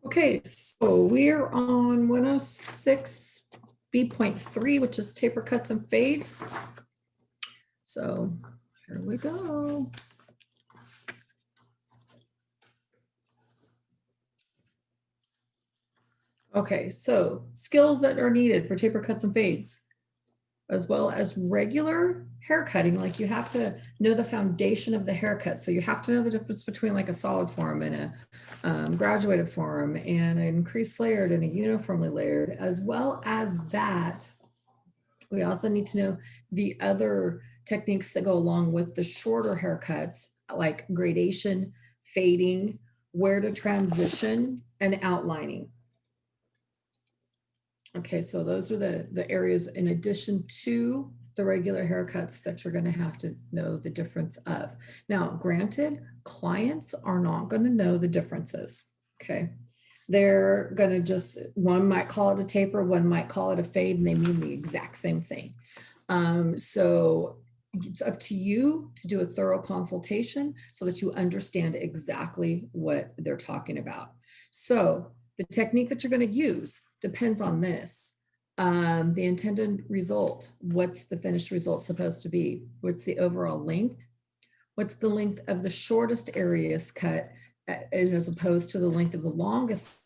Okay, so we're on 106B.3, which is taper cuts and fades. So here we go. Okay, so skills that are needed for taper cuts and fades, as well as regular hair cutting. Like you have to know the foundation of the haircut. So you have to know the difference between like a solid form and a graduated form and an increased layered and a uniformly layered. As well as that, we also need to know the other techniques that go along with the shorter haircuts, like gradation, fading, where to transition, and outlining. Okay, so those are the areas in addition to the regular haircuts that you're going to have to know the difference of. Now, granted, clients are not going to know the differences. Okay, they're going to just, one might call it a taper, one might call it a fade, and they mean the exact same thing. So it's up to you to do a thorough consultation so that you understand exactly what they're talking about. So the technique that you're going to use depends on this. The intended result, what's the finished result supposed to be? What's the overall length? What's the length of the shortest areas cut as opposed to the length of the longest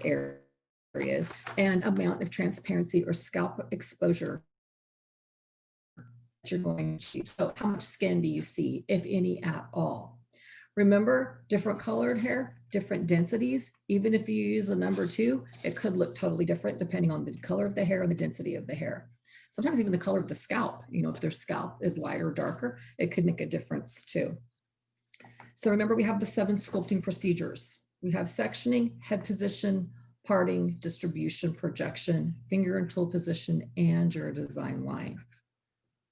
areas, and amount of transparency or scalp exposure you're going to achieve. So how much skin do you see, if any at all? Remember, different colored hair, different densities. Even if you use a number 2, it could look totally different depending on the color of the hair and the density of the hair. Sometimes even the color of the scalp, if their scalp is lighter or darker, it could make a difference too. So remember, we have the 7 sculpting procedures. We have sectioning, head position, parting, distribution, projection, finger and tool position, and your design line.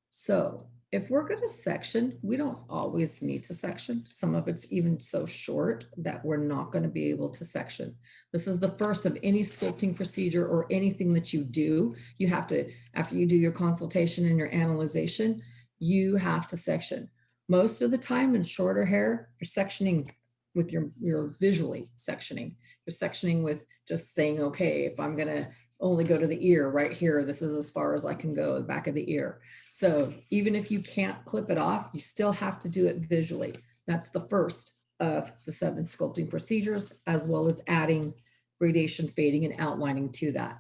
So if we're going to section, we don't always need to section. Some of it's even so short that we're not going to be able to section. This is the first of any sculpting procedure or anything that you do. You have to, after you do your consultation and your analyzation, you have to section. Most of the time in shorter hair, you're sectioning with your visually sectioning. You're sectioning with just saying, okay, if I'm going to only go to the ear right here, this is as far as I can go, the back of the ear. So even if you can't clip it off, you still have to do it visually. That's the first of the 7 sculpting procedures, as well as adding gradation, fading, and outlining to that,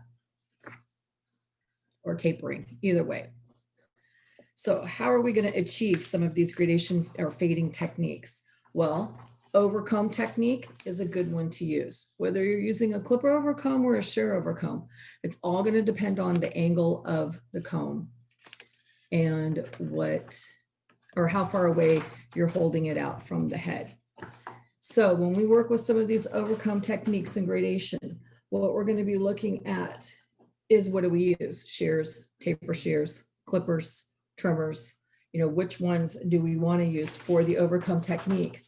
or tapering, either way. So how are we going to achieve some of these gradation or fading techniques? Well, overcomb technique is a good one to use. Whether you're using a clipper overcomb or a shear overcomb, it's all going to depend on the angle of the comb and how far away you're holding it out from the head. So when we work with some of these overcomb techniques and gradation, what we're going to be looking at is, what do we use? Shears, taper shears, clippers, trimmers. Which ones do we want to use for the overcomb technique?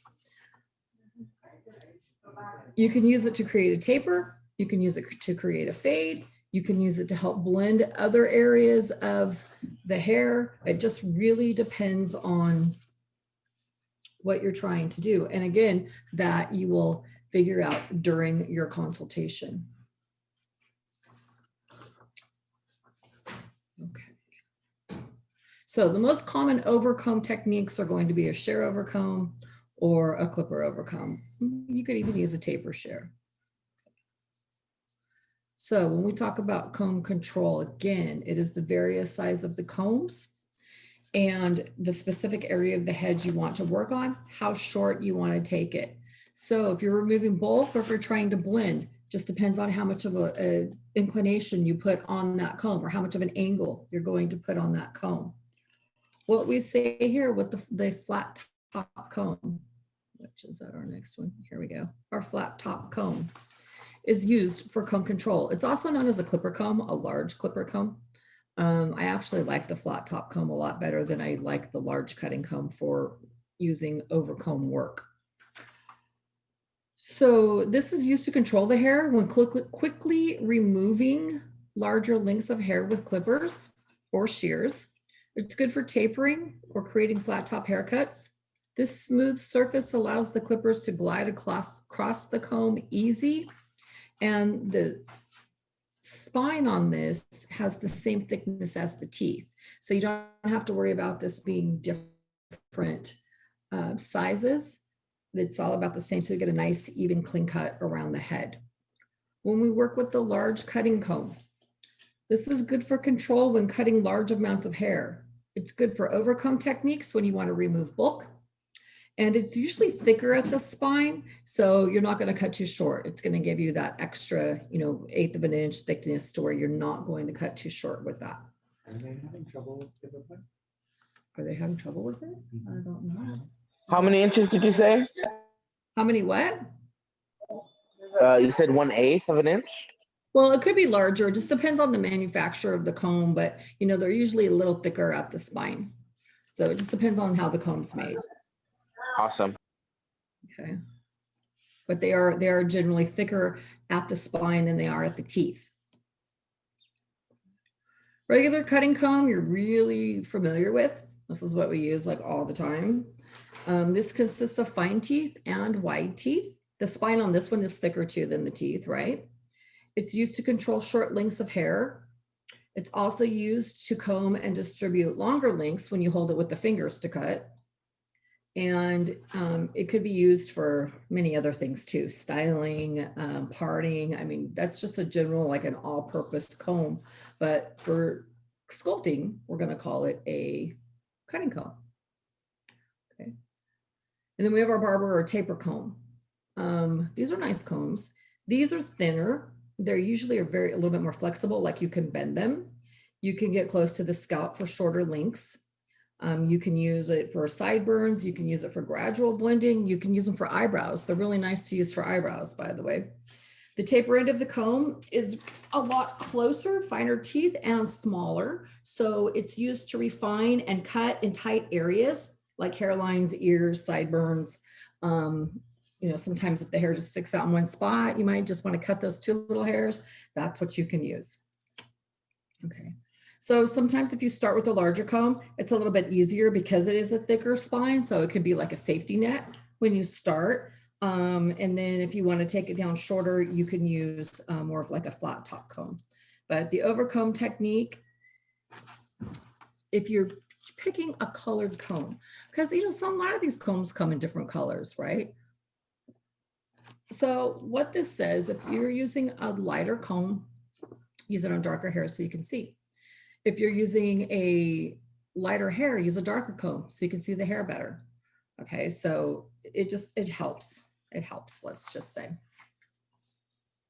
You can use it to create a taper. You can use it to create a fade. You can use it to help blend other areas of the hair. It just really depends on what you're trying to do. And again, that you will figure out during your consultation. Okay. So the most common overcomb techniques are going to be a shear overcomb or a clipper overcomb. You could even use a taper shear. So when we talk about comb control, again, it is the various size of the combs and the specific area of the head you want to work on, how short you want to take it. So if you're removing bulk or if you're trying to blend, just depends on how much of a inclination you put on that comb or how much of an angle you're going to put on that comb. What we say here with the flat top comb, which is our next one, here we go, our flat top comb, is used for comb control. It's also known as a clipper comb, a large clipper comb. I actually like the flat top comb a lot better than I like the large cutting comb for using overcomb work. So this is used to control the hair when quickly removing larger lengths of hair with clippers or shears. It's good for tapering or creating flat top haircuts. This smooth surface allows the clippers to glide across the comb easy And the spine on this has the same thickness as the teeth. So you don't have to worry about this being different sizes. It's all about the same. So you get a nice, even, clean cut around the head. When we work with the large cutting comb, this is good for control when cutting large amounts of hair. It's good for overcomb techniques when you want to remove bulk. And it's usually thicker at the spine, so you're not going to cut too short. It's going to give you that extra, 1/8 of an inch thickness to where you're not going to cut too short with that. Are they having trouble with it? Are they having trouble with it? I don't know. How many inches did you say? How many what? You said 1/8 of an inch? Well, it could be larger. It just depends on the manufacturer of the comb, but they're usually a little thicker at the spine. So it just depends on how the comb's made. Awesome. Okay. But they are generally thicker at the spine than they are at the teeth. Regular cutting comb, you're really familiar with. This is what we use like all the time. This consists of fine teeth and wide teeth. The spine on this one is thicker too than the teeth, right? It's used to control short lengths of hair. It's also used to comb and distribute longer lengths when you hold it with the fingers to cut. And it could be used for many other things too, styling, parting. I mean, that's just a general, like an all-purpose comb. But for sculpting, we're going to call it a cutting comb. Okay. And then we have our barber or taper comb. These are nice combs. These are thinner. They're usually a little bit more flexible, like you can bend them. You can get close to the scalp for shorter lengths. You can use it for sideburns. You can use it for gradual blending. You can use them for eyebrows. They're really nice to use for eyebrows, by the way. The taper end of the comb is a lot closer, finer teeth, and smaller. So it's used to refine and cut in tight areas like hairlines, ears, sideburns. Sometimes if the hair just sticks out in one spot, you might just want to cut those two little hairs. That's what you can use. Okay. So sometimes if you start with a larger comb, it's a little bit easier because it is a thicker spine. So it could be like a safety net when you start. And then if you want to take it down shorter, you can use more of like a flat top comb. But the overcomb technique, if you're picking a colored comb, because a lot of these combs come in different colors, right? So what this says, if you're using a lighter comb, use it on darker hair so you can see. If you're using a lighter hair, use a darker comb so you can see the hair better. Okay, so it helps. It helps, let's just say.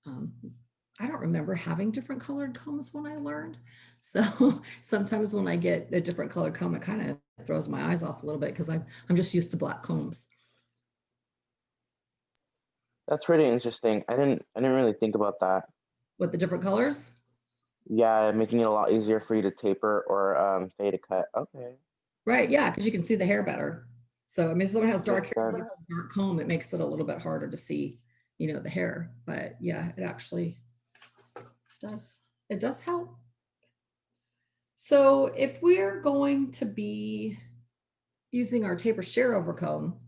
I don't remember having different colored combs when I learned. So sometimes when I get a different colored comb, it kind of throws my eyes off a little bit because I'm just used to black combs. That's pretty interesting. I didn't really think about that. With the different colors? Yeah, making it a lot easier for you to taper or fade a cut. Okay. Right, yeah, because you can see the hair better. So I mean, if someone has dark hair, dark comb, it makes it a little bit harder to see, the hair. But yeah, it actually does. It does help. So if we're going to be using our taper shear over comb,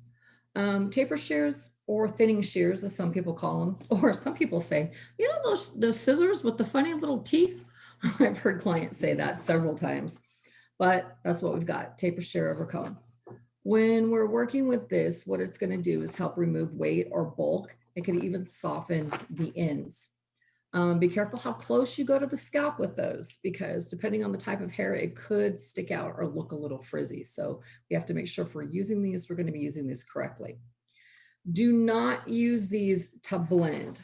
taper shears or thinning shears, as some people call them, or some people say, those scissors with the funny little teeth. I've heard clients say that several times, but that's what we've got, taper shear over comb. When we're working with this, what it's going to do is help remove weight or bulk. It could even soften the ends. Be careful how close you go to the scalp with those, because depending on the type of hair, it could stick out or look a little frizzy. So we have to make sure if we're using these, we're going to be using these correctly. Do not use these to blend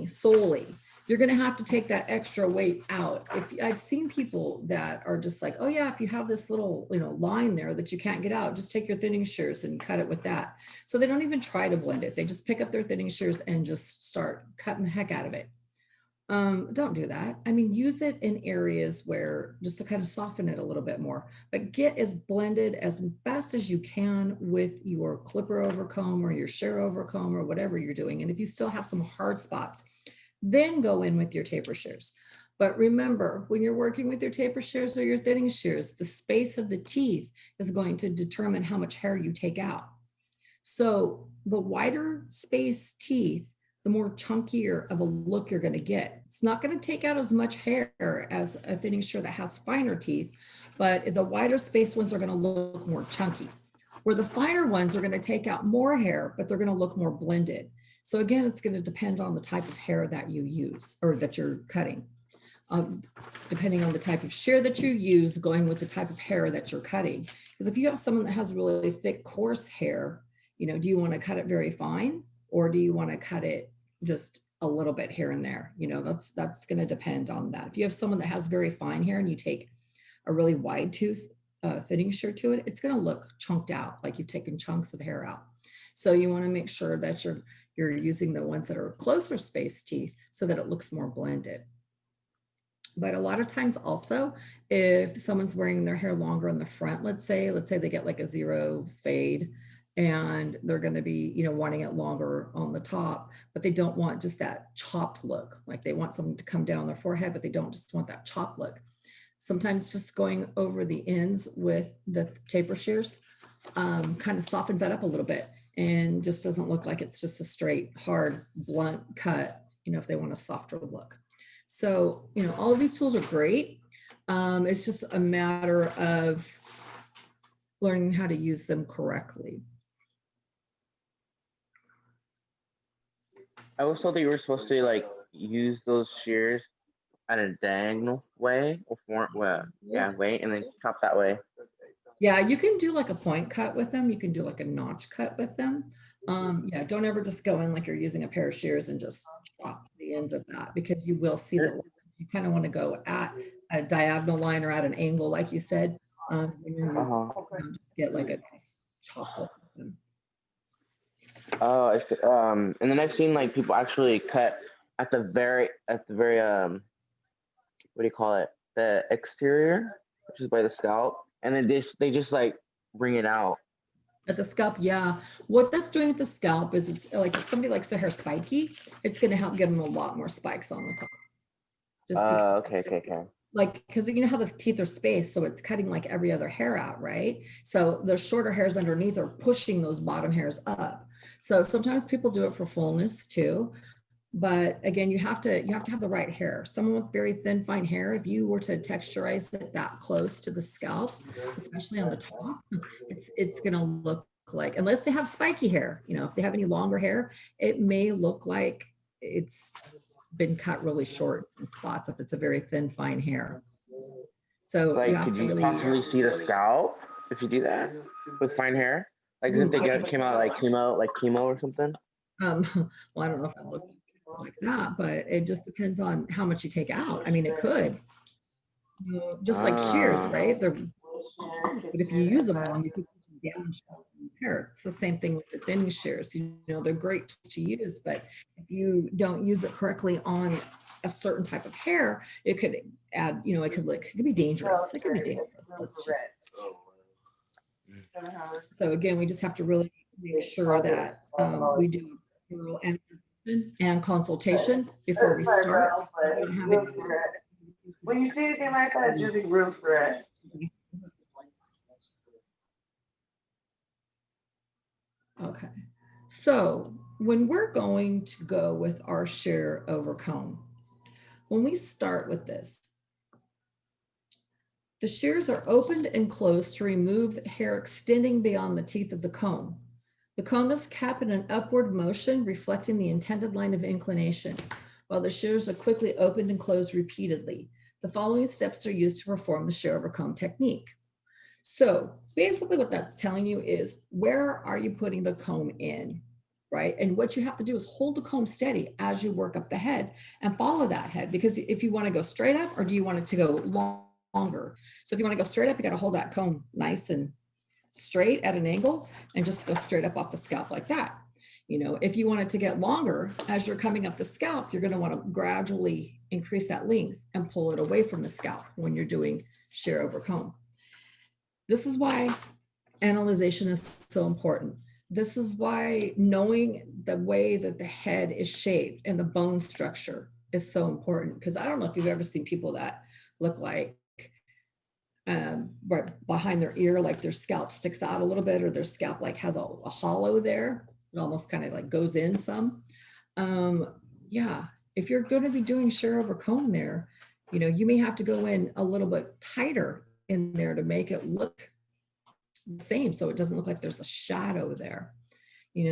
solely. You're going to have to take that extra weight out. I've seen people that are just like, oh yeah, if you have this little, line there that you can't get out, just take your thinning shears and cut it with that. So they don't even try to blend it. They just pick up their thinning shears and just start cutting the heck out of it. Don't do that. I mean, use it in areas where just to kind of soften it a little bit more, but get as blended as best as you can with your clipper over comb or your shear over comb or whatever you're doing. And if you still have some hard spots, then go in with your taper shears. But remember, when you're working with your taper shears or your thinning shears, the space of the teeth is going to determine how much hair you take out. So the wider space teeth, the more chunkier of a look you're going to get. It's not going to take out as much hair as a thinning shear that has finer teeth, but the wider spaced ones are going to look more chunky. Where the finer ones are going to take out more hair, but they're going to look more blended. So again, it's going to depend on the type of hair that you use or that you're cutting. Depending on the type of shear that you use, going with the type of hair that you're cutting. Because if you have someone that has really thick, coarse hair, do you want to cut it very fine, or do you want to cut it just a little bit here and there? That's going to depend on that. If you have someone that has very fine hair and you take a really wide tooth thinning shear to it, it's going to look chunked out, like you've taken chunks of hair out. So you want to make sure that you're using the ones that are closer spaced teeth so that it looks more blended. But a lot of times also, if someone's wearing their hair longer in the front, let's say they get like a 0 fade and they're going to be, wanting it longer on the top, but they don't want just that chopped look. Like they want something to come down their forehead, but they don't just want that chopped look. Sometimes just going over the ends with the taper shears kind of softens that up a little bit and just doesn't look like it's just a straight, hard, blunt cut, if they want a softer look. So, all of these tools are great. It's just a matter of learning how to use them correctly. I was told that you were supposed to like use those shears at a diagonal way or way, and then chop that way. Yeah, you can do like a point cut with them. You can do like a notch cut with them. Yeah, don't ever just go in like you're using a pair of shears and just chop the ends of that, because you will see the lines. You kind of want to go at a diagonal line or at an angle, like you said. When you're using, just get like a nice chop look with them. And then I've seen like people actually cut at the very what do you call it? The exterior, which is by the scalp, and then they just like bring it out. At the scalp, yeah. What that's doing at the scalp is it's like if somebody likes their hair spiky, it's going to help give them a lot more spikes on the top. Just because, Okay. like, because you know how the teeth are spaced, so it's cutting like every other hair out, right? So the shorter hairs underneath are pushing those bottom hairs up. So sometimes people do it for fullness too. But again, you have to have the right hair. Someone with very thin, fine hair, if you were to texturize it that close to the scalp, especially on the top, it's going to look like, unless they have spiky hair, if they have any longer hair, it may look like it's been cut really short in spots if it's a very thin, fine hair. So like, you have could to you really possibly see the scalp if you do that with fine hair? Like, if they came out like chemo or something? Well, I don't know if I look like that, but it just depends on how much you take out. I mean, it could, just like shears, right? But if you use them wrong, you could damage hair. It's the same thing with the thinning shears. They're great to use, but if you don't use it correctly on a certain type of hair, it could add, it could be dangerous. It could be dangerous. Let's just. So again, we just have to really make sure that we do thorough analysis and consultation before we start. We don't have any. When you see anything like that, it's usually real threat. Okay, so when we're going to go with our shear over comb, when we start with this, the shears are opened and closed to remove hair extending beyond the teeth of the comb. The comb is kept in an upward motion, reflecting the intended line of inclination, while the shears are quickly opened and closed repeatedly. The following steps are used to perform the shear over comb technique. So basically what that's telling you is, where are you putting the comb in, right? And what you have to do is hold the comb steady as you work up the head and follow that head, because if you want to go straight up, or do you want it to go longer? So if you want to go straight up, you got to hold that comb nice and straight at an angle and just go straight up off the scalp like that. If you want it to get longer, as you're coming up the scalp, you're going to want to gradually increase that length and pull it away from the scalp when you're doing shear over comb. This is why analyzation is so important. This is why knowing the way that the head is shaped and the bone structure is so important. Because I don't know if you've ever seen people that look like right behind their ear, like their scalp sticks out a little bit, or their scalp like has a hollow there. It almost kind of like goes in some. Yeah, if you're going to be doing shear over comb there, you may have to go in a little bit tighter in there to make it look the same, so it doesn't look like there's a shadow there.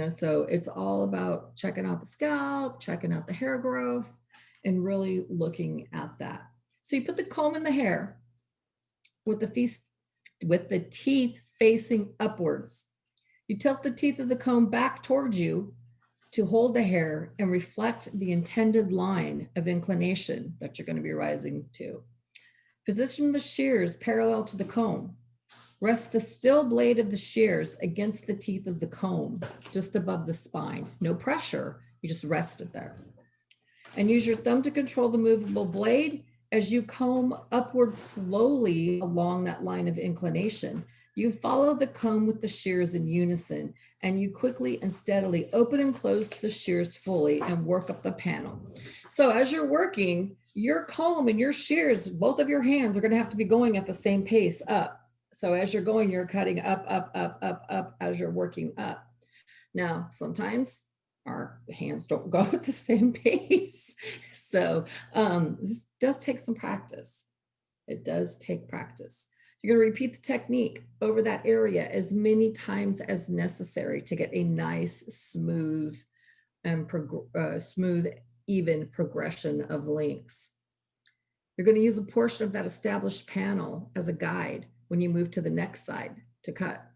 So it's all about checking out the scalp, checking out the hair growth, and really looking at that. So you put the comb in the hair with the teeth facing upwards. You tilt the teeth of the comb back towards you to hold the hair and reflect the intended line of inclination that you're going to be rising to. Position the shears parallel to the comb. Rest the still blade of the shears against the teeth of the comb, just above the spine. No pressure, you just rest it there. And use your thumb to control the movable blade as you comb upward slowly along that line of inclination. You follow the comb with the shears in unison, and you quickly and steadily open and close the shears fully and work up the panel. So as you're working, your comb and your shears, both of your hands are going to have to be going at the same pace up. So as you're going, you're cutting up, up, up, up, up as you're working up. Now, sometimes our hands don't go at the same pace. So this does take some practice. It does take practice. You're going to repeat the technique over that area as many times as necessary to get a nice, smooth, and even progression of links. You're going to use a portion of that established panel as a guide when you move to the next side to cut.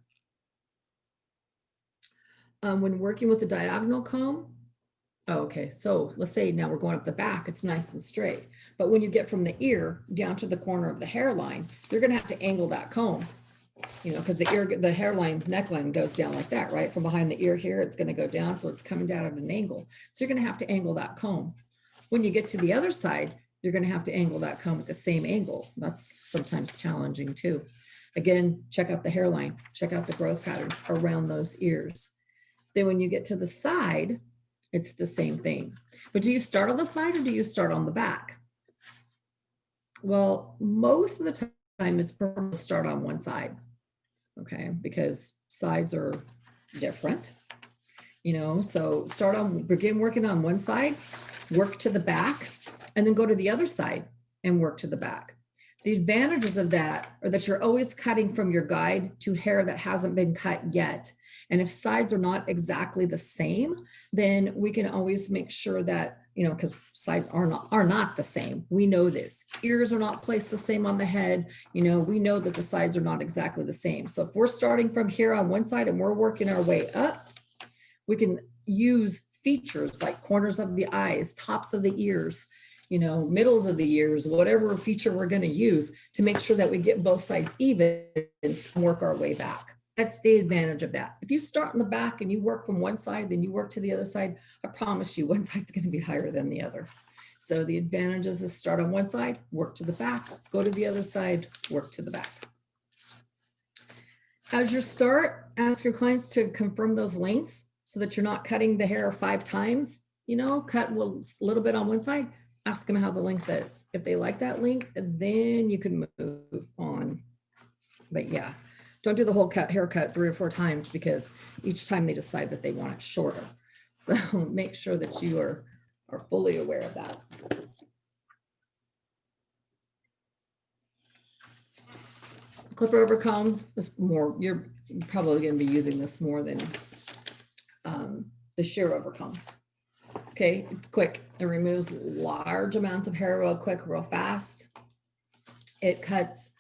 When working with the diagonal comb, so let's say now we're going up the back, it's nice and straight. But when you get from the ear down to the corner of the hairline, you're going to have to angle that comb, because the hairline, neckline goes down like that, right? From behind the ear here, it's going to go down, so it's coming down at an angle. So you're going to have to angle that comb. When you get to the other side, you're going to have to angle that comb at the same angle. That's sometimes challenging too. Again, check out the hairline, check out the growth patterns around those ears. Then when you get to the side, it's the same thing. But do you start on the side or do you start on the back? Well, most of the time it's preferred to start on one side, okay? Because sides are different, so begin working on one side, work to the back, and then go to the other side and work to the back. The advantages of that are that you're always cutting from your guide to hair that hasn't been cut yet. And if sides are not exactly the same, then we can always make sure that, because sides are not the same. We know this. Ears are not placed the same on the head. We know that the sides are not exactly the same. So if we're starting from here on one side and we're working our way up, we can use features like corners of the eyes, tops of the ears, middles of the ears, whatever feature we're going to use to make sure that we get both sides even and work our way back. That's the advantage of that. If you start in the back and you work from one side, then you work to the other side, I promise you one side's going to be higher than the other. So the advantages is start on one side, work to the back, go to the other side, work to the back. As you start, ask your clients to confirm those lengths so that you're not cutting the hair 5 times, cut a little bit on one side, ask them how the length is. If they like that length, then you can move on. But yeah, don't do the whole haircut 3 or 4 times because each time they decide that they want it shorter. So make sure that you are fully aware of that. Clipper over comb is more, you're probably going to be using this more than the shear over comb. Okay, it's quick. It removes large amounts of hair real quick, real fast. It cuts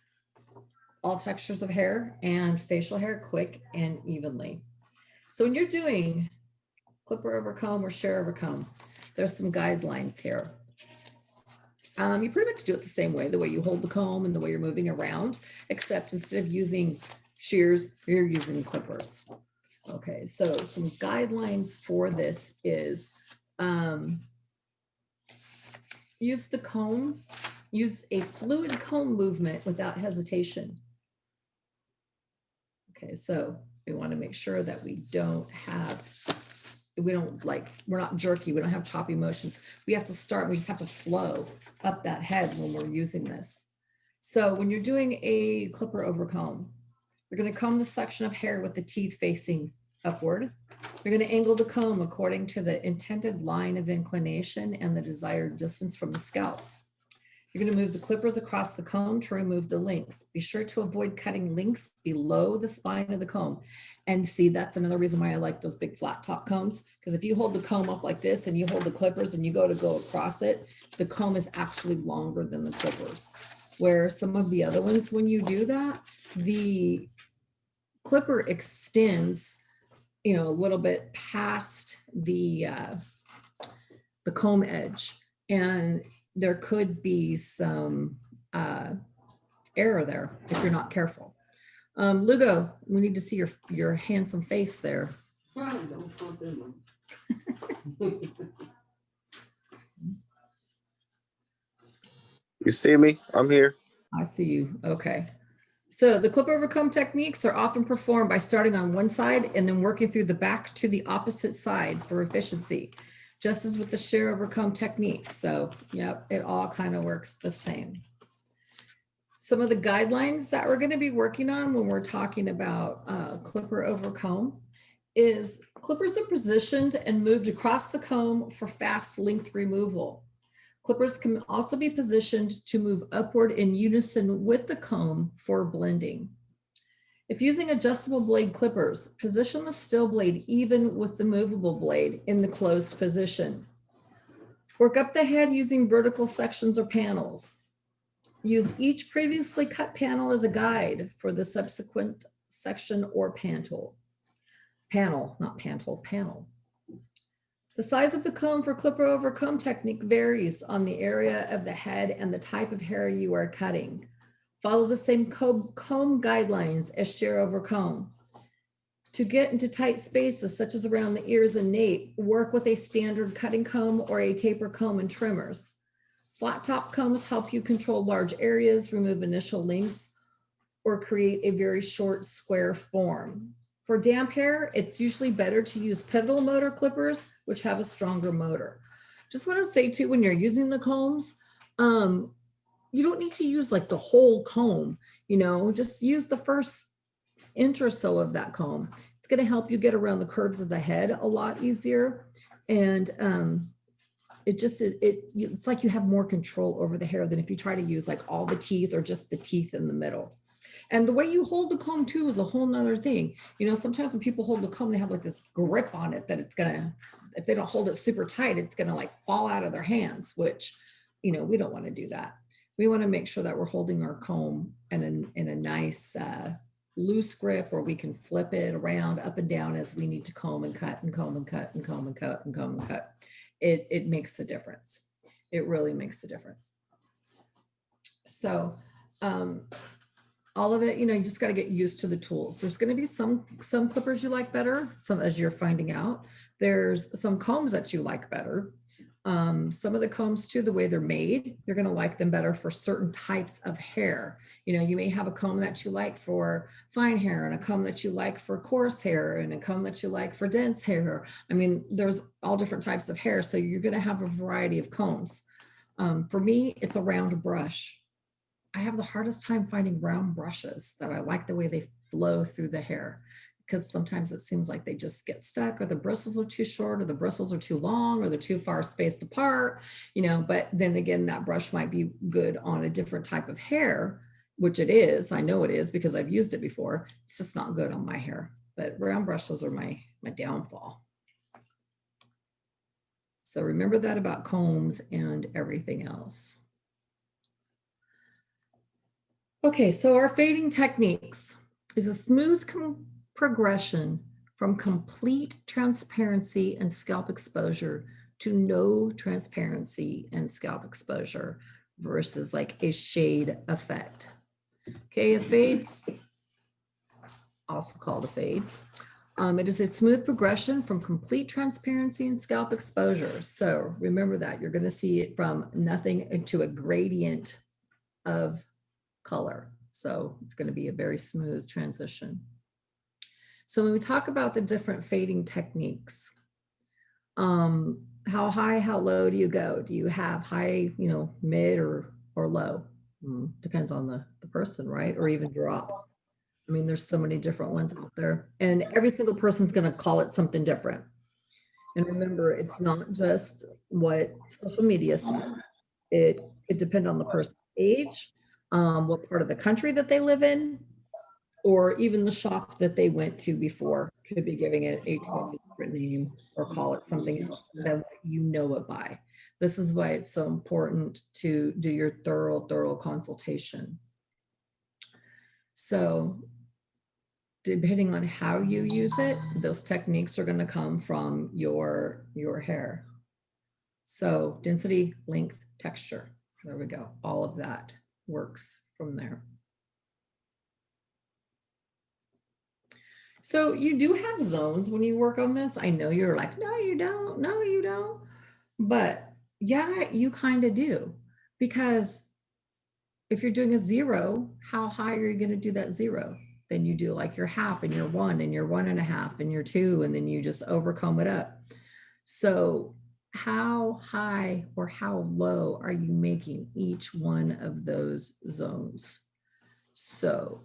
all textures of hair and facial hair quick and evenly. So when you're doing clipper over comb or shear over comb, there's some guidelines here. You pretty much do it the same way, the way you hold the comb and the way you're moving around, except instead of using shears, you're using clippers. Okay, so some guidelines for this is use the comb, use a fluid comb movement without hesitation. Okay, so we want to make sure that we're not jerky, we don't have choppy motions. We have to start, we just have to flow up that head when we're using this. So when you're doing a clipper over comb, you're going to comb the section of hair with the teeth facing upward. You're going to angle the comb according to the intended line of inclination and the desired distance from the scalp. You're going to move the clippers across the comb to remove the links. Be sure to avoid cutting links below the spine of the comb. And see, that's another reason why I like those big flat top combs, because if you hold the comb up like this and you hold the clippers and you go across it, the comb is actually longer than the clippers. Where some of the other ones, when you do that, the clipper extends, you know, a little bit past the comb edge, and there could be some error there if you're not careful. Lugo, we need to see your handsome face there. You see me? I'm here. I see you. Okay. So the clip over comb techniques are often performed by starting on one side and then working through the back to the opposite side for efficiency, just as with the shear over comb technique. So, yep, it all kind of works the same. Some of the guidelines that we're going to be working on when we're talking about clipper over comb is clippers are positioned and moved across the comb for fast length removal. Clippers can also be positioned to move upward in unison with the comb for blending. If using adjustable blade clippers, position the still blade even with the movable blade in the closed position. Work up the head using vertical sections or panels. Use each previously cut panel as a guide for the subsequent section or panel. The size of the comb for clipper over comb technique varies on the area of the head and the type of hair you are cutting. Follow the same comb guidelines as shear over comb. To get into tight spaces such as around the ears and nape, work with a standard cutting comb or a taper comb and trimmers. Flat top combs help you control large areas, remove initial links, or create a very short square form. For damp hair, it's usually better to use pivotal motor clippers, which have a stronger motor. Just want to say too, when you're using the combs, you don't need to use like the whole comb, you know, just use the first inch or so of that comb. It's going to help you get around the curves of the head a lot easier. And it's like you have more control over the hair than if you try to use like all the teeth or just the teeth in the middle. And the way you hold the comb too is a whole nother thing. You know, sometimes when people hold the comb, they have like this grip on it that it's gonna, if they don't hold it super tight, it's gonna like fall out of their hands, which, you know, we don't want to do that. We want to make sure that we're holding our comb in a nice loose grip where we can flip it around up and down as we need to comb and cut and comb and cut and comb and cut and comb and cut. It makes a difference. It really makes a difference. So, all of it, you know, you just got to get used to the tools. There's going to be some clippers you like better, some as you're finding out. There's some combs that you like better. Some of the combs too, the way they're made, you're going to like them better for certain types of hair. You know, you may have a comb that you like for fine hair and a comb that you like for coarse hair and a comb that you like for dense hair. I mean, there's all different types of hair. So you're going to have a variety of combs. For me, it's a round brush. I have the hardest time finding round brushes that I like the way they flow through the hair, because sometimes it seems like they just get stuck, or the bristles are too short, or the bristles are too long, or they're too far spaced apart, you know. But then again, that brush might be good on a different type of hair, which it is. I know it is because I've used it before. It's just not good on my hair. But round brushes are my downfall. So remember that about combs and everything else. Okay, so our fading techniques is a smooth progression from complete transparency and scalp exposure to no transparency and scalp exposure versus like a shade effect. Okay, a fade's also called a fade. It is a smooth progression from complete transparency and scalp exposure. So remember that you're going to see it from nothing to a gradient of color. So it's going to be a very smooth transition. So when we talk about the different fading techniques, how high, how low do you go? Do you have high, you know, mid or low? Depends on the person, right? Or even drop. I mean, there's so many different ones out there, and every single person's going to call it something different. And remember, it's not just what social media says. It could depend on the person's age, what part of the country that they live in, or even the shop that they went to before could be giving it a totally different name or call it something else than what you know it by. This is why it's so important to do your thorough consultation. So depending on how you use it, those techniques are going to come from your hair. So density, length, texture. There we go. All of that works from there. So you do have zones when you work on this. I know you're like, no, you don't. No, you don't. But yeah, you kind of do. Because if you're doing a 0, how high are you going to do that 0? Then you do like your half and your 1 and your 1.5 and your 2, and then you just overcome it up. So how high or how low are you making each one of those zones? So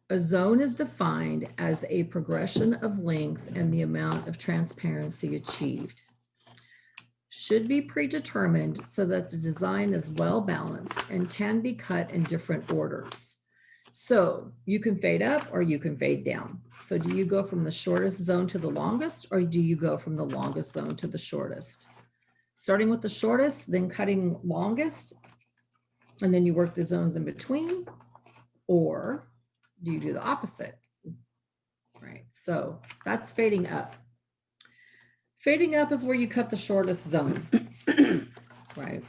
a zone is defined as a progression of length and the amount of transparency achieved. Should be predetermined so that the design is well balanced and can be cut in different orders. So you can fade up or you can fade down. So do you go from the shortest zone to the longest, or do you go from the longest zone to the shortest? Starting with the shortest, then cutting longest, and then you work the zones in between, or do you do the opposite? Right, so that's fading up. Fading up is where you cut the shortest zone, right?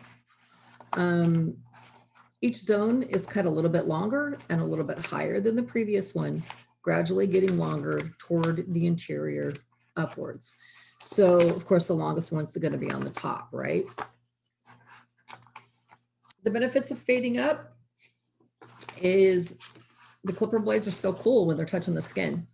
Each zone is cut a little bit longer and a little bit higher than the previous one, gradually getting longer toward the interior upwards. So of course, the longest one's going to be on the top, right? The benefits of fading up is the clipper blades are so cool when they're touching the skin.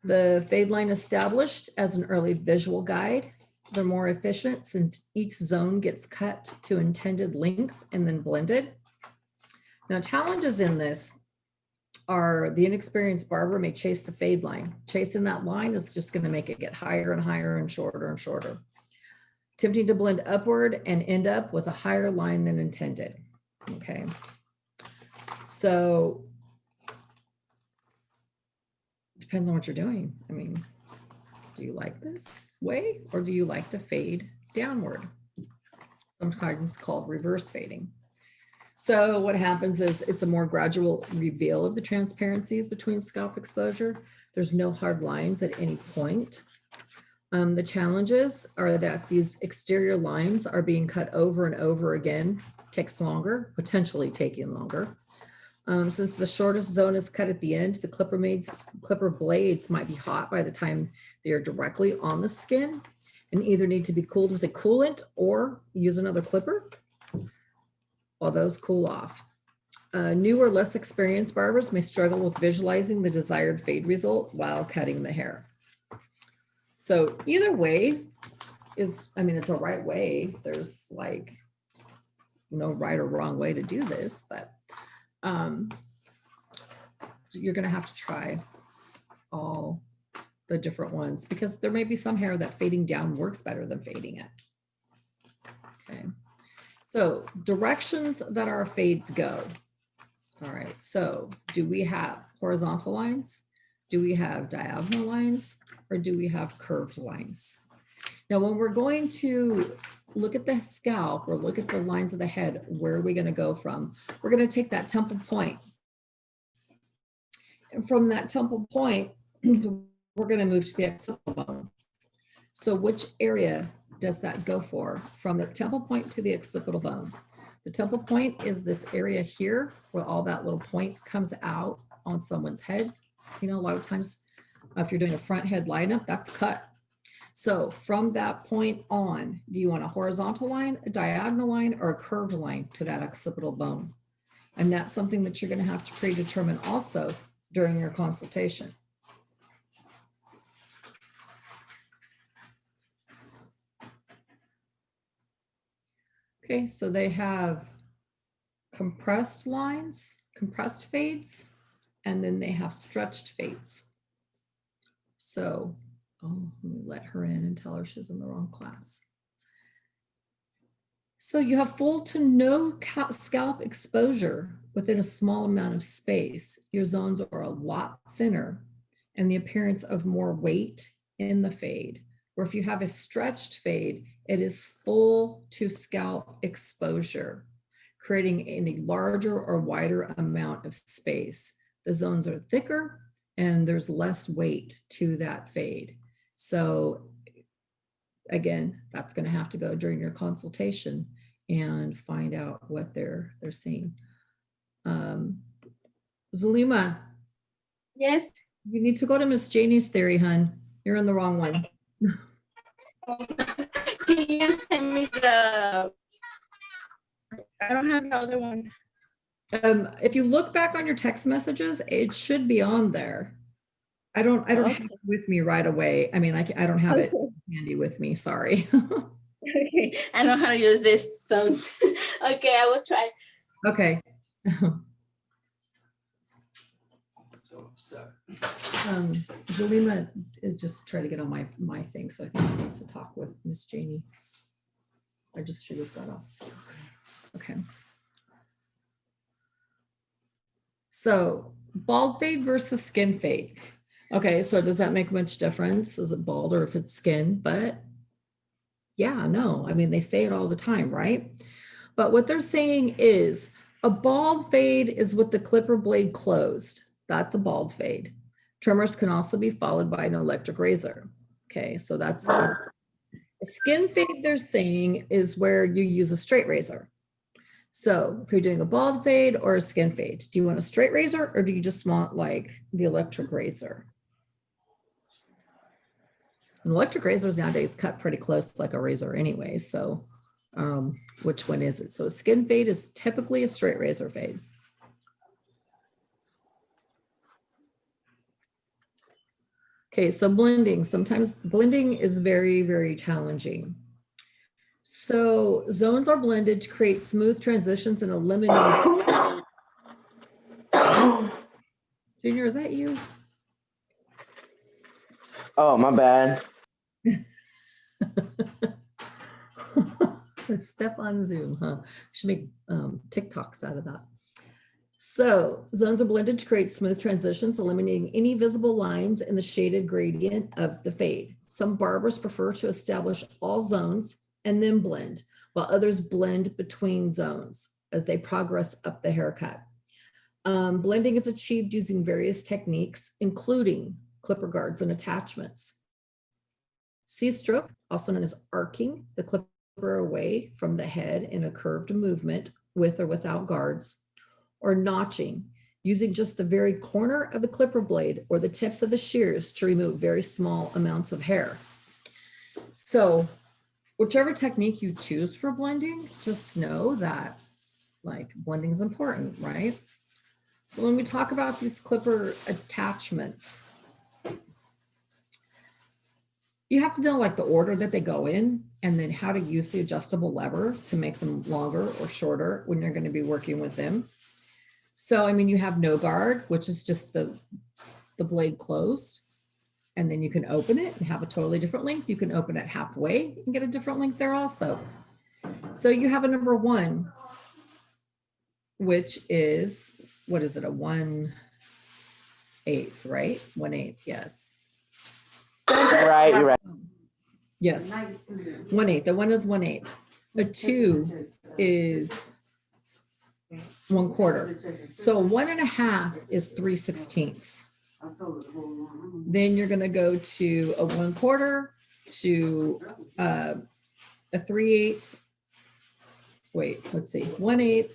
The fade line established as an early visual guide. They're more efficient since each zone gets cut to intended length and then blended. Now, challenges in this are the inexperienced barber may chase the fade line. Chasing that line is just going to make it get higher and higher and shorter and shorter. Attempting to blend upward and end up with a higher line than intended. Okay. So depends on what you're doing. I mean, do you like this way or do you like to fade downward? Sometimes called reverse fading. So what happens is it's a more gradual reveal of the transparencies between scalp exposure. There's no hard lines at any point. The challenges are that these exterior lines are being cut over and over again, takes longer, potentially taking longer. Since the shortest zone is cut at the end, the clipper blades might be hot by the time they are directly on the skin and either need to be cooled with a coolant or use another clipper while those cool off. New or less experienced barbers may struggle with visualizing the desired fade result while cutting the hair. So either way is, I mean, it's a right way. There's like no right or wrong way to do this, but you're going to have to try all the different ones because there may be some hair that fading down works better than fading it. Okay. So directions that our fades go. All right. So do we have horizontal lines? Do we have diagonal lines? Or do we have curved lines? Now, when we're going to look at the scalp or look at the lines of the head, where are we going to go from? We're going to take that temple point. And from that temple point, we're going to move to the occipital bone. So which area does that go for? From the temple point to the occipital bone. The temple point is this area here where all that little point comes out on someone's head. You know, a lot of times if you're doing a front head lineup, that's cut. So from that point on, do you want a horizontal line, a diagonal line, or a curved line to that occipital bone? And that's something that you're going to have to predetermine also during your consultation. Okay, so they have compressed lines, compressed fades, and then they have stretched fades. So, oh, let me let her in and tell her she's in the wrong class. So you have full to no scalp exposure within a small amount of space. Your zones are a lot thinner and the appearance of more weight in the fade. Or if you have a stretched fade, it is full to scalp exposure, creating a larger or wider amount of space. The zones are thicker and there's less weight to that fade. So again, that's going to have to go during your consultation and find out what they're seeing. Zulima. Yes. You need to go to Miss Janie's theory, hun. You're in the wrong one. Can you send me the? I don't have the other one. If you look back on your text messages, it should be on there. I don't have it with me right away. I mean, I don't have it handy with me. Sorry. Okay, I know how to use this. So, okay, I will try. Okay. Zulima is just trying to get on my thing, so I think she needs to talk with Miss Janie. She just got off. Okay. So bald fade versus skin fade. Okay, so does that make much difference? Is it bald or if it's skin? But yeah, no, I mean, they say it all the time, right? But what they're saying is a bald fade is with the clipper blade closed. That's a bald fade. Trimmers can also be followed by an electric razor. Okay, so that's a skin fade they're saying is where you use a straight razor. So if you're doing a bald fade or a skin fade, do you want a straight razor or do you just want like the electric razor? And electric razors nowadays cut pretty close like a razor anyway. So which one is it? So a skin fade is typically a straight razor fade. Okay, so blending. Sometimes blending is very, very challenging. So zones are blended to create smooth transitions and eliminate. Junior, is that you? Oh, my bad. Step on Zoom, huh? Should make TikToks out of that. So zones are blended to create smooth transitions, eliminating any visible lines in the shaded gradient of the fade. Some barbers prefer to establish all zones and then blend, while others blend between zones as they progress up the haircut. Blending is achieved using various techniques, including clipper guards and attachments. C-stroke, also known as arcing the clipper away from the head in a curved movement with or without guards, or notching, using just the very corner of the clipper blade or the tips of the shears to remove very small amounts of hair. So whichever technique you choose for blending, just know that like blending is important, right? So when we talk about these clipper attachments, you have to know like the order that they go in and then how to use the adjustable lever to make them longer or shorter when you're going to be working with them. So, I mean, you have no guard, which is just the blade closed, and then you can open it and have a totally different length. You can open it halfway and get a different length there also. So you have a number 1, which is, what is it? A 1/8, right? 1/8, yes. Right, you're right. Yes, 1/8. The 1 is 1/8. The 2 is 1/4. So 1.5 is 3/16. Then you're going to go to a 1/4 to a 3/8. Wait, let's see. 1/8,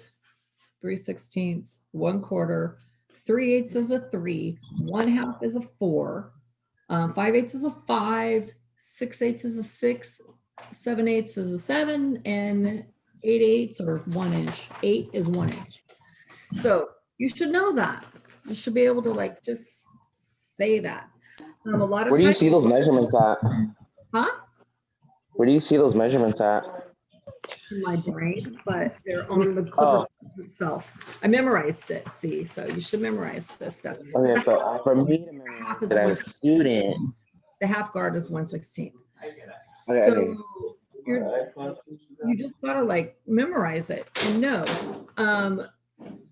3/16, 1/4, 3/8 is a 3, 1/2 is a 4, 5/8 is a 5, 6/8 is a 6, 7/8 is a 7, and 8/8 or 1 inch. 8 is 1 inch. So you should know that. You should be able to like just say that. A lot of Where do you times, see those measurements at? huh? Where do you see those measurements at? In my brain, but they're on the clipper. Oh. itself. I memorized it, see, so you should memorize this stuff. Okay, so for me to Half memorize is it as a student, The half guard is 1/16. okay, okay. So you just gotta like memorize it and know.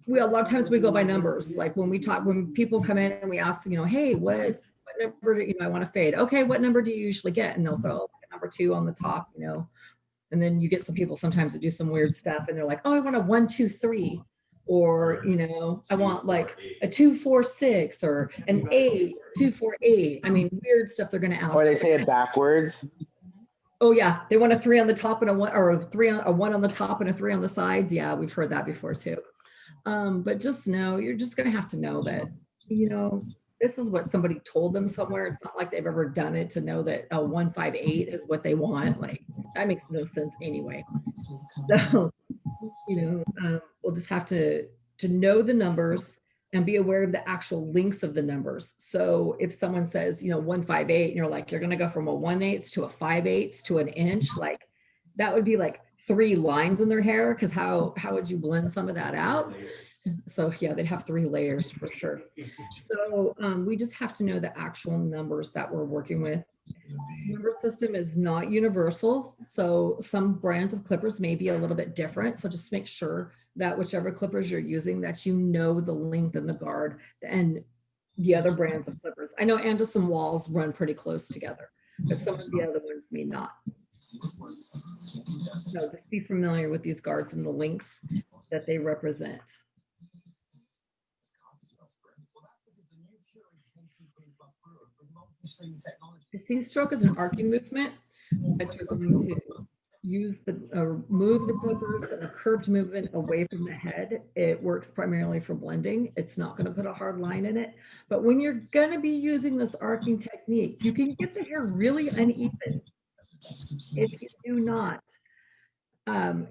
We a lot of times we go by numbers. Like when people come in and we ask, hey, what number do I want to fade? Okay, what number do you usually get? And they'll throw number 2 on the top, And then you get some people sometimes that do some weird stuff and they're like, oh, I want a 1, 2, 3. Or, I want like a 2, 4, 6 or an 8, 2, 4, 8. I mean, weird stuff they're gonna ask. Or they say it backwards. Oh yeah, they want a 3 on the top and a 1, or a 1 on the top and a 3 on the sides. Yeah, we've heard that before too. But just know, you're just gonna have to know that, this is what somebody told them somewhere. It's not like they've ever done it to know that a 158 is what they want. Like that makes no sense anyway. So, we'll just have to know the numbers and be aware of the actual lengths of the numbers. So if someone says, 158, and you're like, you're gonna go from a 1/8 to a 5/8 to an inch, like that would be like 3 lines in their hair. Cause how would you blend some of that out? So yeah, they'd have 3 layers for sure. So we just have to know the actual numbers that we're working with. Number system is not universal. So some brands of clippers may be a little bit different. So just make sure that whichever clippers you're using, that you know the length and the guard and the other brands of clippers. I know Anderson Walls run pretty close together, but some of the other ones may not. So just be familiar with these guards and the links that they represent. The C-stroke is an arcing movement that you're going to use move the clippers in a curved movement away from the head. It works primarily for blending. It's not going to put a hard line in it. But when you're going to be using this arcing technique, you can get the hair really uneven if you do not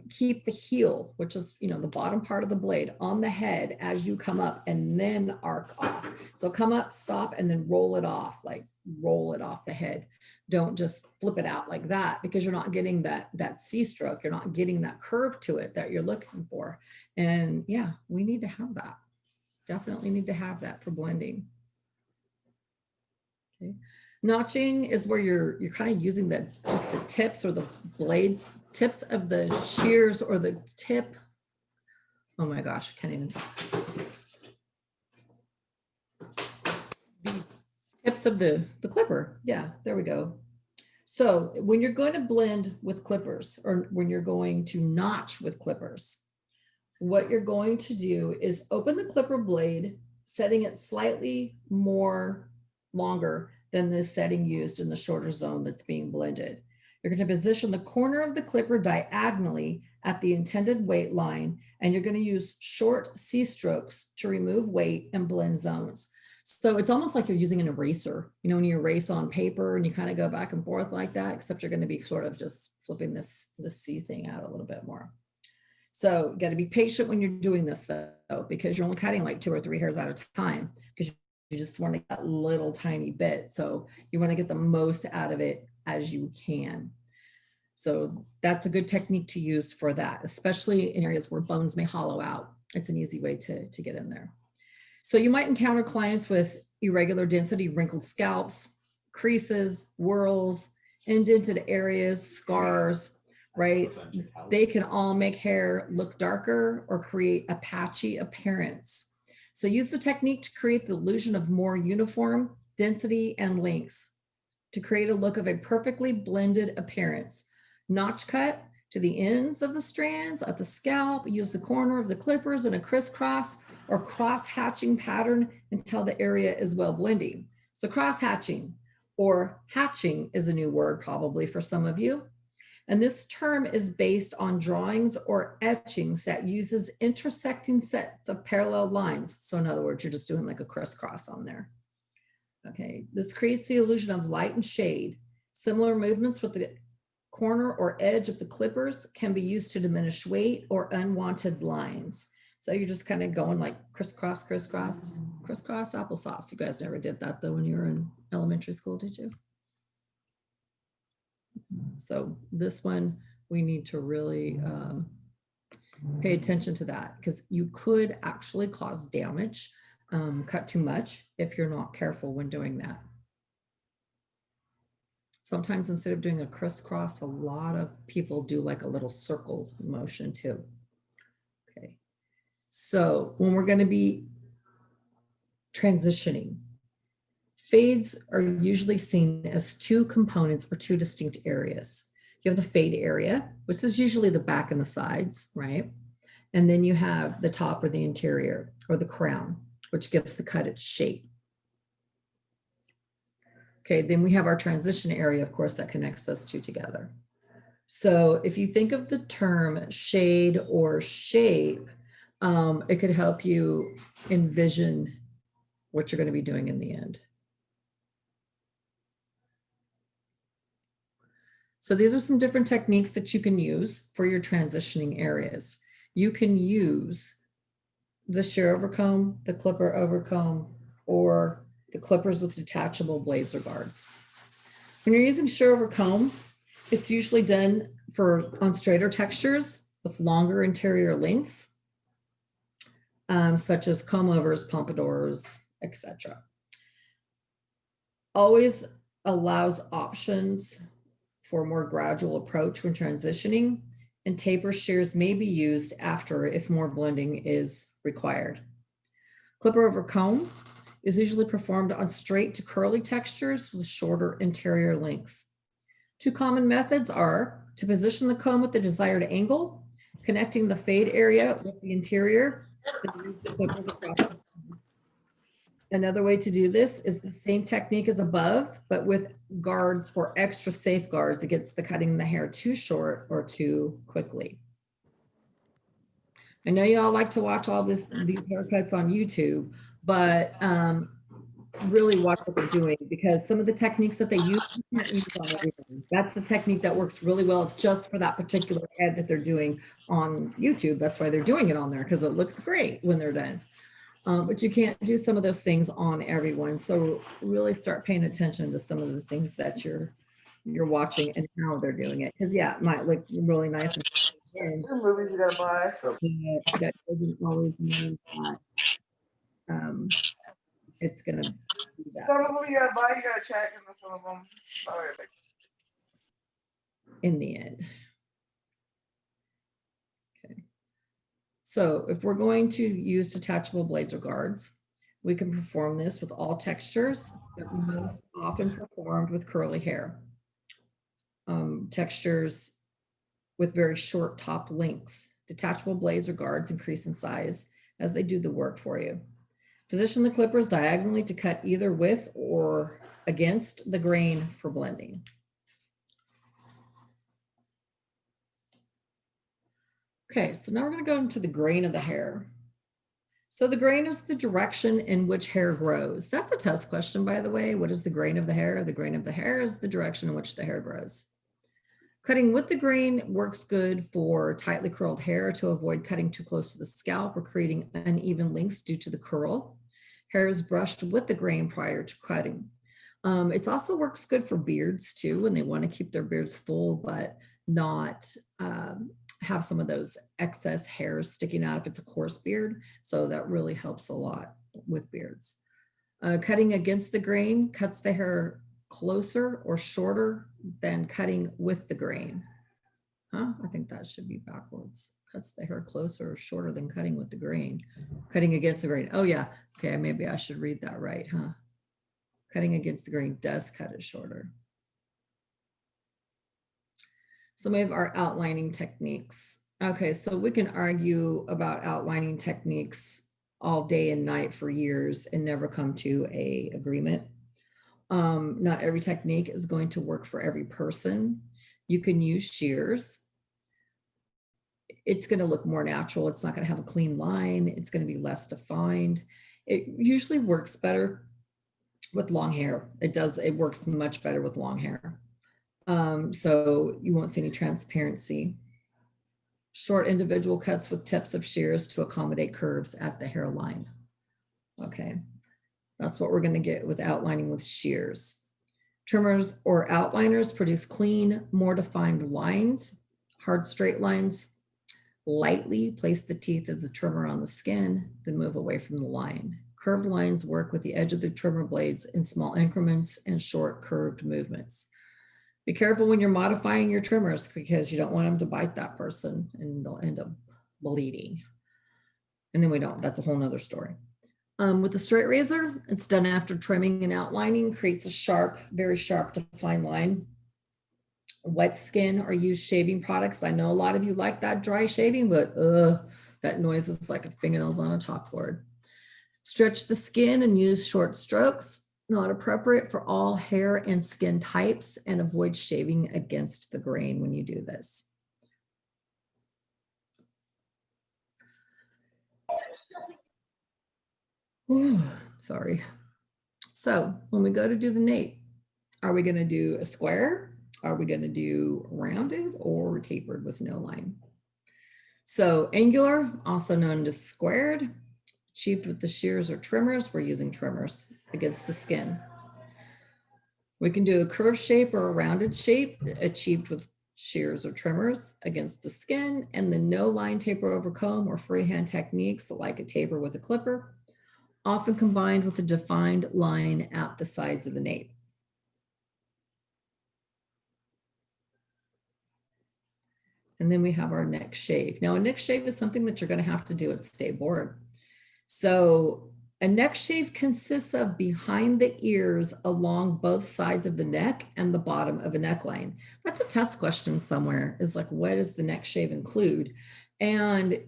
keep the heel, which is, the bottom part of the blade, on the head as you come up and then arc off. So come up, stop, and then roll it off, like roll it off the head. Don't just flip it out like that, because you're not getting that C-stroke. You're not getting that curve to it that you're looking for. And yeah, we need to have that. Definitely need to have that for blending. Okay. Notching is where you're kind of using just the tips or the blades, tips of the shears or the tip. Oh my gosh, can't even. The tips of the clipper. Yeah, there we go. So when you're going to blend with clippers, or when you're going to notch with clippers, what you're going to do is open the clipper blade, setting it slightly more longer than the setting used in the shorter zone that's being blended. You're going to position the corner of the clipper diagonally at the intended weight line, and you're going to use short C-strokes to remove weight and blend zones. So it's almost like you're using an eraser, when you erase on paper and you kind of go back and forth like that, except you're going to be sort of just flipping this C thing out a little bit more. So you got to be patient when you're doing this though, because you're only cutting like 2 or 3 hairs at a time, because you just want to get that little tiny bit. So you want to get the most out of it as you can. So that's a good technique to use for that, especially in areas where bones may hollow out. It's an easy way to get in there. So you might encounter clients with irregular density, wrinkled scalps, creases, whorls, indented areas, scars, right? They can all make hair look darker or create a patchy appearance. So use the technique to create the illusion of more uniform density and lengths to create a look of a perfectly blended appearance. Notch cut to the ends of the strands at the scalp. Use the corner of the clippers in a crisscross or cross hatching pattern until the area is well blending. So cross hatching or hatching is a new word probably for some of you. And this term is based on drawings or etchings that uses intersecting sets of parallel lines. So in other words, you're just doing like a crisscross on there. Okay, this creates the illusion of light and shade. Similar movements with the corner or edge of the clippers can be used to diminish weight or unwanted lines. So you're just kind of going like crisscross, crisscross, crisscross applesauce. You guys never did that though when you were in elementary school, did you? So this one, we need to really Pay attention to that because you could actually cause damage, cut too much if you're not careful when doing that. Sometimes instead of doing a crisscross, a lot of people do like a little circle motion too. Okay, so when we're going to be transitioning, fades are usually seen as two components or two distinct areas. You have the fade area, which is usually the back and the sides, right? And then you have the top or the interior or the crown, which gives the cut its shape. Okay, then we have our transition area, of course, that connects those two together. So if you think of the term shade or shape, it could help you envision what you're going to be doing in the end. So these are some different techniques that you can use for your transitioning areas. You can use the shear over comb, the clipper over comb, or the clippers with detachable blades or guards. When you're using shear over comb, it's usually done on straighter textures with longer interior lengths, such as comb overs, pompadours, etc. Always allows options for a more gradual approach when transitioning, and taper shears may be used after if more blending is required. Clipper over comb is usually performed on straight to curly textures with shorter interior lengths. Two common methods are to position the comb at the desired angle, connecting the fade area with the interior. Another way to do this is the same technique as above, but with guards for extra safeguards against the cutting the hair too short or too quickly. I know y'all like to watch all these haircuts on YouTube, but really watch what they're doing because some of the techniques that they use, you can't use on everything. That's the technique that works really well just for that particular head that they're doing on YouTube. That's why they're doing it on there because it looks great when they're done. But you can't do some of those things on everyone. So really start paying attention to some of the things that you're watching and how they're doing it. Because yeah, it might look really nice. And Two movies you gotta buy. that doesn't always mean that it's gonna be that Some of them you gotta buy, you gotta check, and then some of them. All right. in the end. Okay. So if we're going to use detachable blades or guards, we can perform this with all textures, but most often performed with curly hair. Textures with very short top lengths. Detachable blades or guards increase in size as they do the work for you. Position the clippers diagonally to cut either with or against the grain for blending. Okay, so now we're going to go into the grain of the hair. So the grain is the direction in which hair grows. That's a test question, by the way. What is the grain of the hair? The grain of the hair is the direction in which the hair grows. Cutting with the grain works good for tightly curled hair to avoid cutting too close to the scalp or creating uneven lengths due to the curl. Hair is brushed with the grain prior to cutting. It also works good for beards too, when they want to keep their beards full, but not have some of those excess hairs sticking out if it's a coarse beard. So that really helps a lot with beards. Cutting against the grain cuts the hair closer or shorter than cutting with the grain. I think that should be backwards. Cuts the hair closer or shorter than cutting with the grain. Cutting against the grain. Oh yeah, okay, maybe I should read that right, huh? Cutting against the grain does cut it shorter. Some of our outlining techniques. Okay, so we can argue about outlining techniques all day and night for years and never come to an agreement. Not every technique is going to work for every person. You can use shears. It's going to look more natural. It's not going to have a clean line. It's going to be less defined. It usually works better with long hair. It works much better with long hair. So you won't see any transparency. Short individual cuts with tips of shears to accommodate curves at the hairline. Okay, that's what we're going to get with outlining with shears. Trimmers or outliners produce clean, more defined lines, hard straight lines. Lightly place the teeth as a trimmer on the skin, then move away from the line. Curved lines work with the edge of the trimmer blades in small increments and short curved movements. Be careful when you're modifying your trimmers because you don't want them to bite that person and they'll end up bleeding. And then we don't, that's a whole nother story. With the straight razor, it's done after trimming and outlining, creates a sharp, very sharp defined line. Wet skin or used shaving products. I know a lot of you like that dry shaving, but that noise is like a fingernails on a chalkboard. Stretch the skin and use short strokes, not appropriate for all hair and skin types, and avoid shaving against the grain when you do this. Ooh, sorry. So when we go to do the nape, are we going to do a square? Are we going to do rounded or tapered with no line? So angular, also known as squared, achieved with the shears or trimmers. We're using trimmers against the skin. We can do a curved shape or a rounded shape achieved with shears or trimmers against the skin, and the no line taper over comb or freehand techniques like a taper with a clipper, often combined with a defined line at the sides of the nape. And then we have our neck shave. Now a neck shave is something that you're going to have to do at state board. So a neck shave consists of behind the ears along both sides of the neck and the bottom of a neckline. That's a test question somewhere, is like, what does the neck shave include? And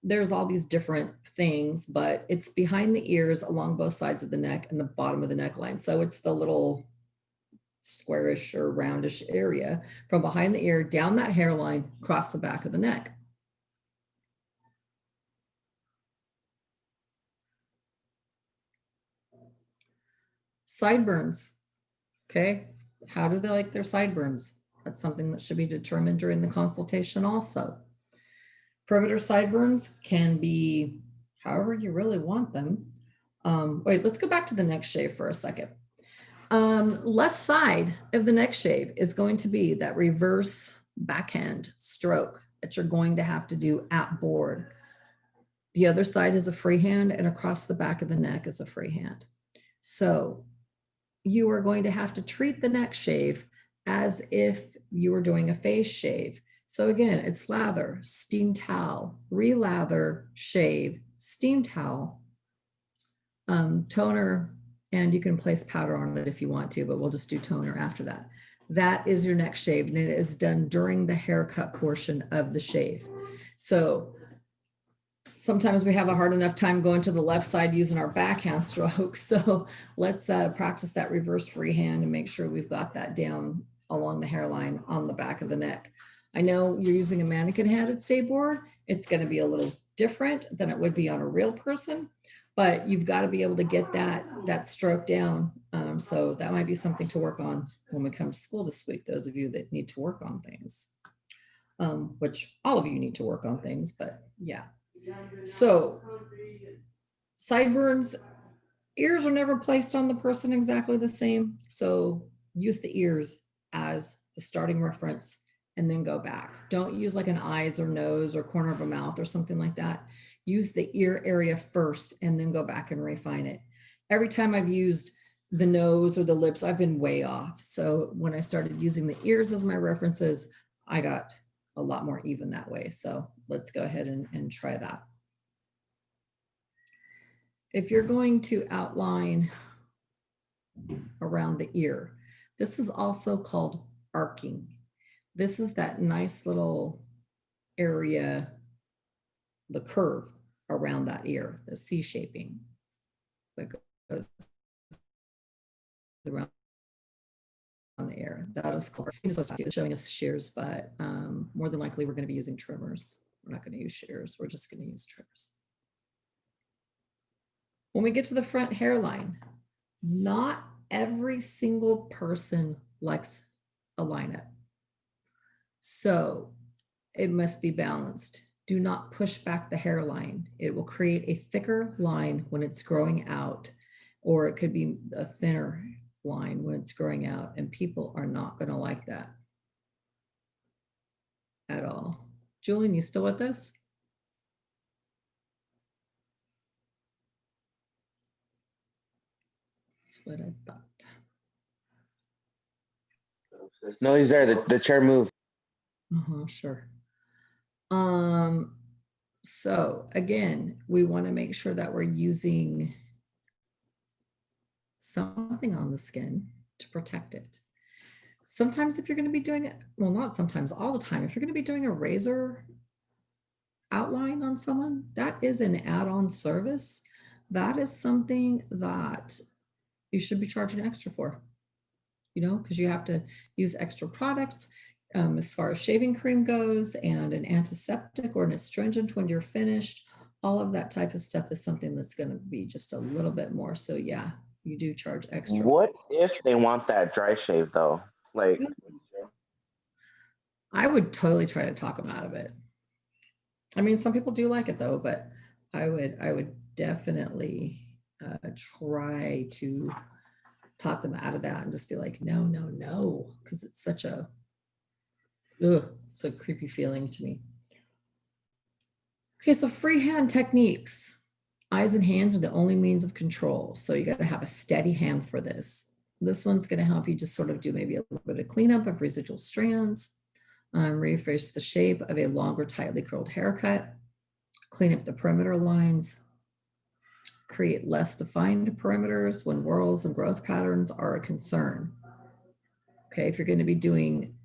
there's all these different things, but it's behind the ears along both sides of the neck and the bottom of the neckline. So it's the little squarish or roundish area from behind the ear down that hairline across the back of the neck. Sideburns. Okay, how do they like their sideburns? That's something that should be determined during the consultation also. Perimeter sideburns can be however you really want them. Wait, let's go back to the neck shave for a second. Left side of the neck shave is going to be that reverse backhand stroke that you're going to have to do at board. The other side is a freehand, and across the back of the neck is a freehand. So you are going to have to treat the neck shave as if you were doing a face shave. So again, it's lather, steam towel, relather, shave, steam towel, toner, and you can place powder on it if you want to, but we'll just do toner after that. That is your neck shave, and it is done during the haircut portion of the shave. So sometimes we have a hard enough time going to the left side using our backhand stroke. So let's practice that reverse freehand and make sure we've got that down along the hairline on the back of the neck. I know you're using a mannequin head at state board. It's going to be a little different than it would be on a real person, but you've got to be able to get that stroke down. So that might be something to work on when we come to school this week, those of you that need to work on things, which all of you need to work on things, but yeah. So sideburns, ears are never placed on the person exactly the same. So use the ears as the starting reference and then go back. Don't use like an eyes or nose or corner of a mouth or something like that. Use the ear area first and then go back and refine it. Every time I've used the nose or the lips, I've been way off. So when I started using the ears as my references, I got a lot more even that way. So let's go ahead and try that. If you're going to outline around the ear, this is also called arcing. This is that nice little area, the curve around that ear, the C shaping that goes around on the ear. That is called, it's showing us shears, but more than likely we're going to be using trimmers. We're not going to use shears. We're just going to use trimmers. When we get to the front hairline, not every single person likes a lineup. So it must be balanced. Do not push back the hairline. It will create a thicker line when it's growing out, or it could be a thinner line when it's growing out, and people are not going to like that at all. Julian, you still with us? That's what I thought. No, he's there. The chair moved. Sure. So again, we want to make sure that we're using something on the skin to protect it. Sometimes if you're going to be doing it, well, not sometimes, all the time, if you're going to be doing a razor outline on someone, that is an add-on service. That is something that you should be charging extra for, you know, because you have to use extra products as far as shaving cream goes, and an antiseptic or an astringent when you're finished. All of that type of stuff is something that's going to be just a little bit more. So yeah, you do charge extra. What if they want that dry shave though? Like, I would totally try to talk them out of it. I mean, some people do like it though, but I would definitely try to talk them out of that and just be like, no, because it's such a, it's a creepy feeling to me. Okay, so freehand techniques. Eyes and hands are the only means of control. So you got to have a steady hand for this. This one's going to help you just sort of do maybe a little bit of cleanup of residual strands, refresh the shape of a longer, tightly curled haircut, clean up the perimeter lines, create less defined perimeters when whorls and growth patterns are a concern. Okay, if you're going to be doing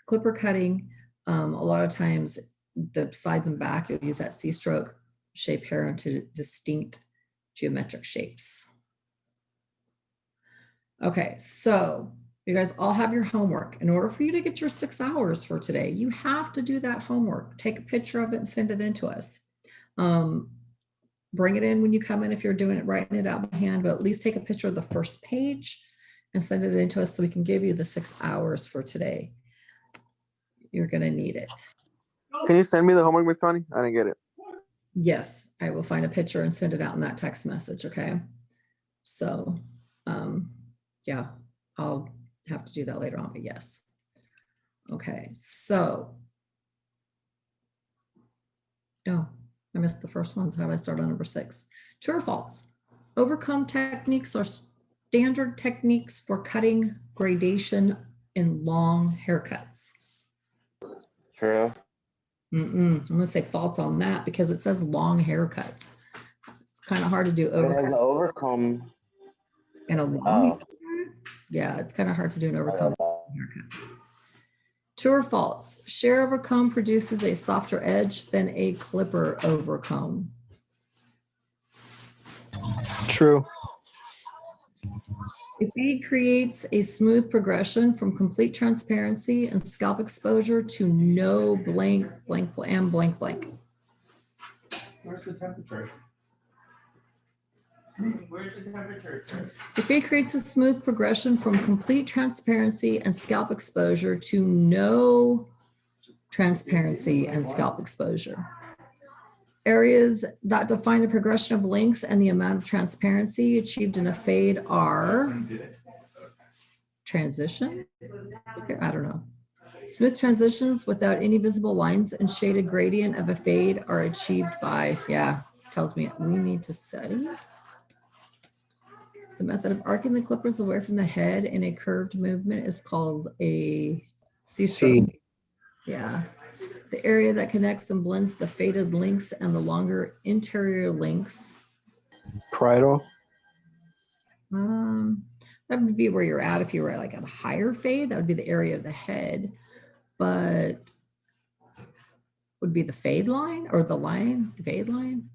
clipper cutting, a lot of times the sides and back, you'll use that C-stroke, shape hair into distinct geometric shapes. Okay, so you guys all have your homework. In order for you to get your 6 hours for today, you have to do that homework. Take a picture of it and send it in to us. Bring it in when you come in if you're doing it, writing it out by hand, but at least take a picture of the first page and send it in to us so we can give you the 6 hours for today. You're gonna need it. Can you send me the homework, Miss Connie? I didn't get it. Yes, I will find a picture and send it out in that text message, okay? So, yeah, I'll have to do that later on, but yes. Okay, so. Oh, I missed the first ones. How did I start on number 6? True or false? Overcomb techniques are standard techniques for cutting gradation in long haircuts. true. I'm gonna say false on that because it says long haircuts. It's kind of hard to do overcomb. Overcome. And a long haircut? Yeah, it's kind of hard to do an overcomb haircut. True or false? Shear overcomb produces a softer edge than a clipper overcomb. True. A fade creates a smooth progression from complete transparency and scalp exposure to no blank, and blank. Where's the temperature? Where's the temperature? The fade creates a smooth progression from complete transparency and scalp exposure to no transparency and scalp exposure. Areas that define the progression of lengths and the amount of transparency achieved in a fade are transition. I don't know. Smooth transitions without any visible lines and shaded gradient of a fade are achieved by, tells me we need to study. The method of arcing the clippers away from the head in a curved movement is called a C-stroke. Yeah. The area that connects and blends the faded links and the longer interior links. Parietal. That would be where you're at if you were at like a higher fade. That would be the area of the head, but would be the fade line or the line, fade line,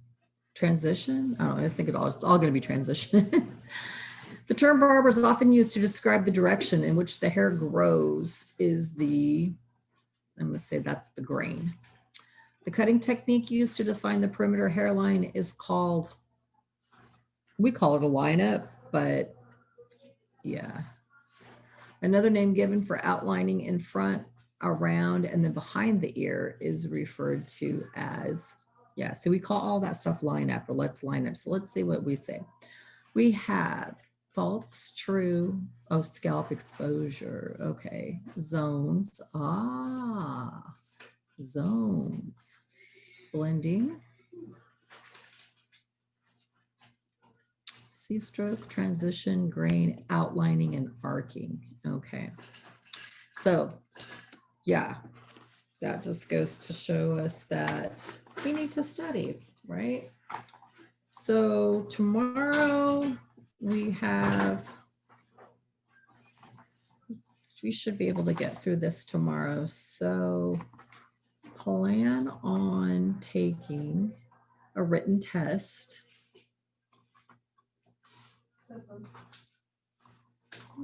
transition. I don't know. I just think it's all going to be transition. The term barber is often used to describe the direction in which the hair grows is the, I'm going to say that's the grain. The cutting technique used to define the perimeter hairline is called, we call it a lineup, but yeah. Another name given for outlining in front, around, and then behind the ear is referred to as, so we call all that stuff lineup or let's line up. So let's see what we say. We have false, true, scalp exposure. Okay, zones. zones, blending, C-stroke, transition, grain, outlining, and arcing. Okay. So yeah, that just goes to show us that we need to study, right? So tomorrow we should be able to get through this tomorrow. So plan on taking a written test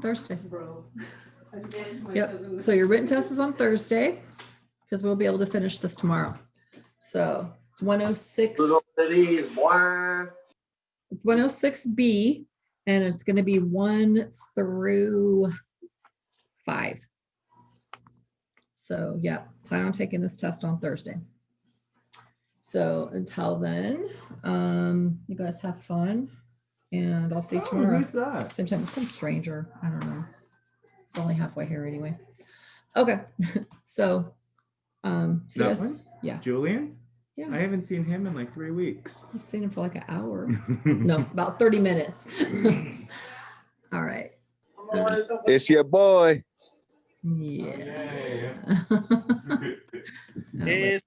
Thursday. Yep. So your written test is on Thursday because we'll be able to finish this tomorrow. So it's 106. It's 106B, and it's going to be 1 through 5. So yeah, plan on taking this test on Thursday. So until then, you guys have fun, and I'll see you tomorrow. Who's that? Same time, some stranger. I don't know. It's only halfway here anyway. Okay. So see you That guys. one? Yeah. Julian? Yeah. I haven't seen him in like 3 weeks. I've seen him for like an hour. No, about 30 minutes. All right. It's your boy. Yeah. It's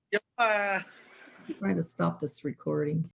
Trying to stop this recording.